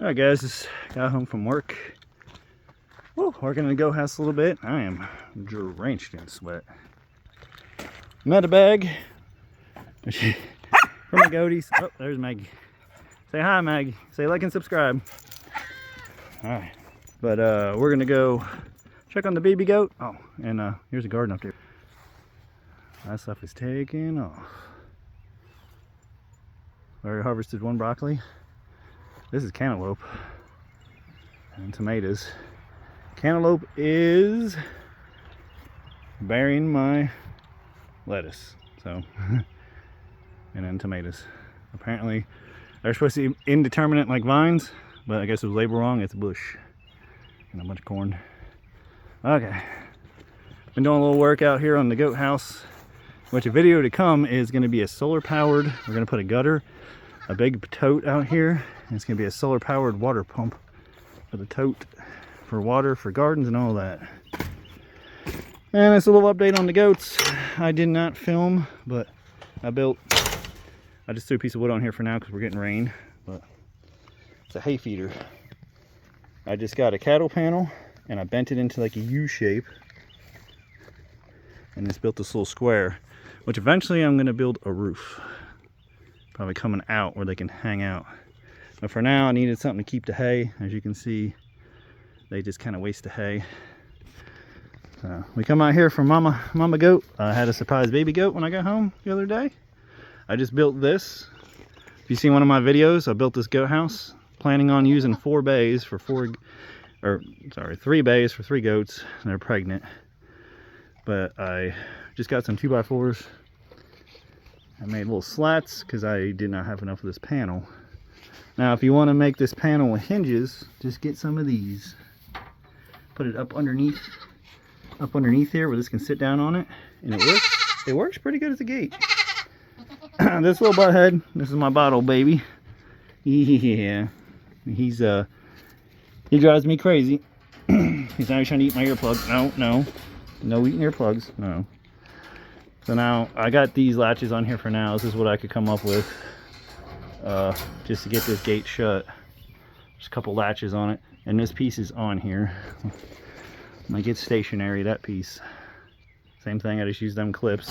Alright guys, just got home from work. Woo, working in the goat house a little bit. I am drenched in sweat. Met a bag for my goaties. Oh, there's Maggie. Say hi, Maggie. Say like and subscribe. Alright, but we're gonna go check on the baby goat. Oh, and here's a garden up there. That stuff is taking off. Already harvested one broccoli. This is cantaloupe and tomatoes. Cantaloupe is burying my lettuce, so and then tomatoes. Apparently they're supposed to be indeterminate like vines, but I guess it was labeled wrong. It's a bush and a bunch of corn. Okay, been doing a little work out here on the goat house, which a video to come is going to be a solar powered. We're going to put a gutter, a big tote out here, and it's going to be a solar powered water pump for the tote for water for gardens and all that. And it's a little update on the goats. I did not film, but I just threw a piece of wood on here for now because we're getting rain, but it's a hay feeder. I just got a cattle panel and I bent it into like a U shape, and it's built this little square, which eventually I'm going to build a roof, probably coming out where they can hang out. But for now I needed something to keep the hay. As you can see, they just kind of waste the hay. So we come out here for mama goat. I had a surprise baby goat when I got home the other day. I just built this. If you see one of my videos, I built this goat house planning on using 3 bays for 3 goats. They're pregnant, but I just got some 2x4s. I made little slats because I did not have enough of this panel. Now if you want to make this panel with hinges, just get some of these, put it up underneath here where this can sit down on it, and it works pretty good as a gate. This little butt head, this is my bottle baby. Yeah, he drives me crazy. He's now trying to eat my earplugs. No eating earplugs, no. So now I got these latches on here for now. This is what I could come up with just to get this gate shut. There's a couple latches on it, and this piece is on here. Like it's stationary, that piece. Same thing, I just use them clips.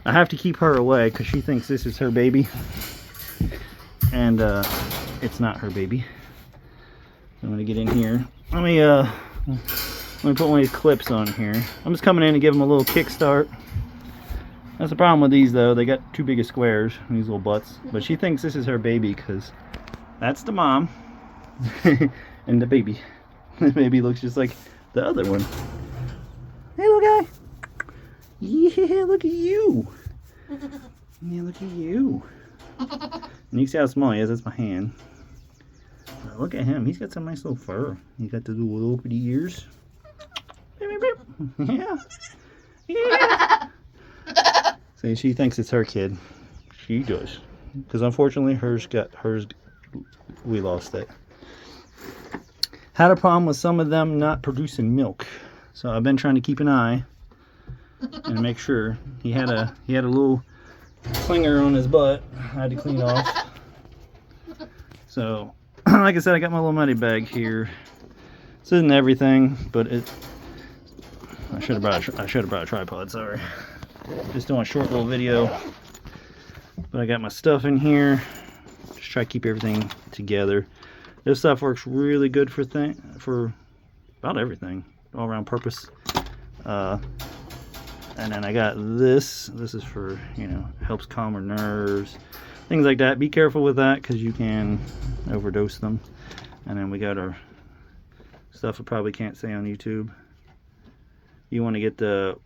I have to keep her away because she thinks this is her baby, and it's not her baby. I'm gonna get in here. Let me put one of these clips on here. I'm just coming in to give them a little kickstart. That's the problem with these though, they got too big of squares, these little butts. But she thinks this is her baby because that's the mom and the baby. The baby looks just like the other one. Hey little guy. Yeah, look at you. Yeah, look at you. And you can see how small he is. That's my hand. But look at him. He's got some nice little fur. He's got the little bitty ears. Yeah. Yeah. See, she thinks it's her kid. She does. Because unfortunately hers, we lost it. Had a problem with some of them not producing milk. So I've been trying to keep an eye and make sure. He had a little clinger on his butt. I had to clean off. So like I said, I got my little money bag here. This isn't everything, but I should have brought a tripod, sorry. Just doing a short little video. But I got my stuff in here. Just try to keep everything together. This stuff works really good for about everything, all around purpose. And then I got this. This is for, helps calm our nerves, things like that. Be careful with that because you can overdose them. And then we got our stuff I probably can't say on YouTube. You want to get the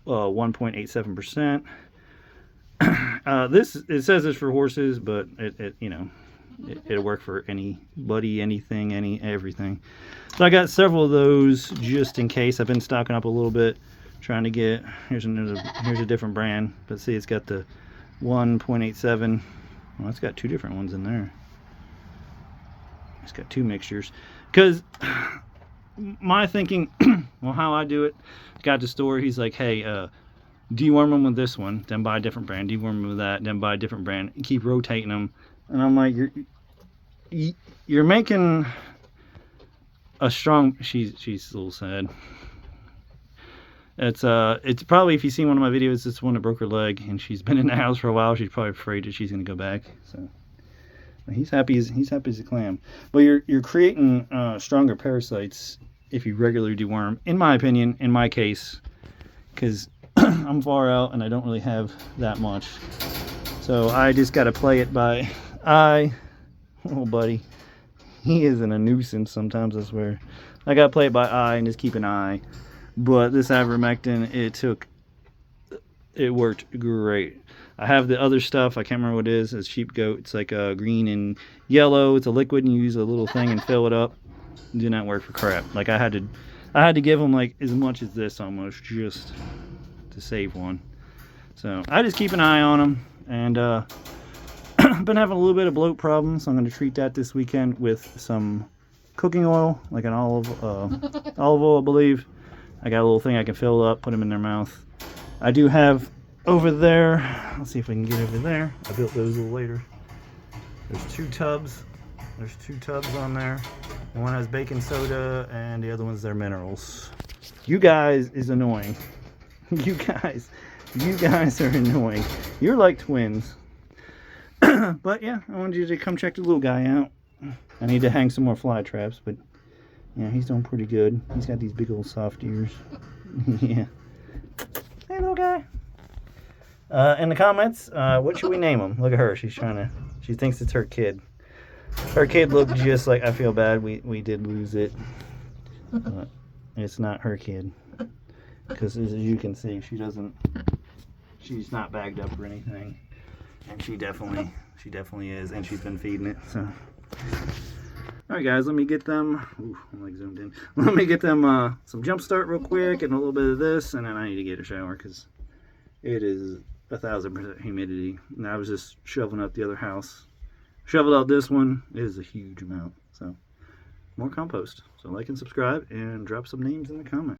1.87%. It says it's for horses, but it'll work for anybody, anything, everything. So I got several of those just in case. I've been stocking up a little bit, trying to get. Here's a different brand, but see, it's got the 1.87. Well, it's got 2 different ones in there. It's got 2 mixtures. Because my thinking, well, how I do it, got the store. He's like, hey, deworm them with this one, then buy a different brand. Deworm them with that, then buy a different brand. And keep rotating them. And I'm like, you're making a strong. She's a little sad. It's probably, if you see one of my videos, it's one that broke her leg, and she's been in the house for a while. She's probably afraid that she's gonna go back. So he's happy as a clam. But you're creating stronger parasites if you regularly deworm, in my opinion, in my case, because I'm far out and I don't really have that much. So I just got to play it by eye. Oh, buddy, he isn't a nuisance sometimes, I swear. I got to play it by eye and just keep an eye. But this ivermectin, it worked great. I have the other stuff, I can't remember what it is. It's sheep goat. It's like green and yellow. It's a liquid, and you use a little thing and fill it up. It did not work for crap. Like I had to give them like as much as this almost, just to save one. So I just keep an eye on them, and I've been having a little bit of bloat problems, so I'm going to treat that this weekend with some cooking oil, like an olive oil, I believe. I got a little thing I can fill up, put them in their mouth. I do have over there, let's see if I can get over there. I built those a little later. There's two tubs. There's two tubs on there. One has baking soda, and the other one's their minerals. You guys is annoying. You guys are annoying. You're like twins. But yeah, I wanted you to come check the little guy out. I need to hang some more fly traps, but yeah, he's doing pretty good. He's got these big old soft ears. Yeah. Hey, little guy. In the comments, what should we name him? Look at her. She thinks it's her kid. Her kid looked just like, I feel bad. We did lose it. But it's not her kid. Because as you can see, she's not bagged up or anything. And she definitely is. And she's been feeding it, so. Alright guys, let me get them, ooh, I'm like zoomed in. Let me get them some jump start real quick and a little bit of this, and then I need to get a shower because it is 1000% humidity. And I was just shoveling up the other house. Shoveled out this one. It is a huge amount. So more compost. So like and subscribe and drop some names in the comments.